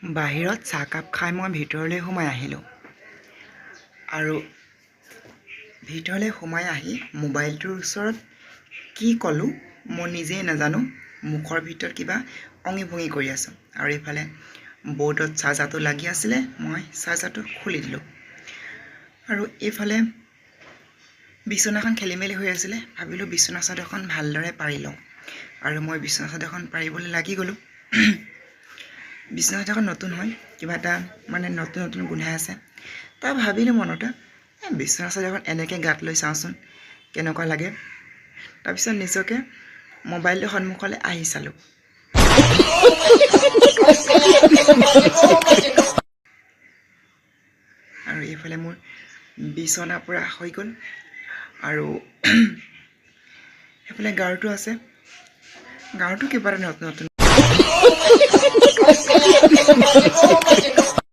বাহিৰত চাহকাপ খাই মই ভিতৰলৈ সোমাই আহিলোঁ আৰু ভিতৰলৈ সোমাই আহি মোবাইলটোৰ ওচৰত কি ক'লোঁ মই নিজেই নাজানো মুখৰ ভিতৰত কিবা অঙি ভঙি কৰি আছোঁ আৰু এইফালে বৰ্ডত চাৰ্জাৰটো লাগি আছিলে মই চাৰ্জাৰটো খুলি দিলোঁ আৰু এইফালে বিচনাখন খেলি মেলি হৈ আছিলে ভাবিলোঁ বিচনা চাদৰখন ভালদৰে পাৰি লওঁ আৰু মই বিচনা চাদৰখন পাৰিবলৈ লাগি গ'লোঁ বিচনা চাদৰখন নতুন হয় কিবা এটা মানে নতুন নতুন গোন্ধাই আছে তাৰ ভাবিলোঁ মনতে বিচনা চাদৰখন এনেকৈ গাত লৈ চাওঁচোন কেনেকুৱা লাগে তাৰপিছত নিজকে মোবাইলটো সন্মুখলৈ আহি চালোঁ আৰু এইফালে মোৰ বিচনা পৰা হৈ গ'ল আৰু সেইফালে গাৰুটো আছে গাৰুটো কিবা এটা নতুন নতুন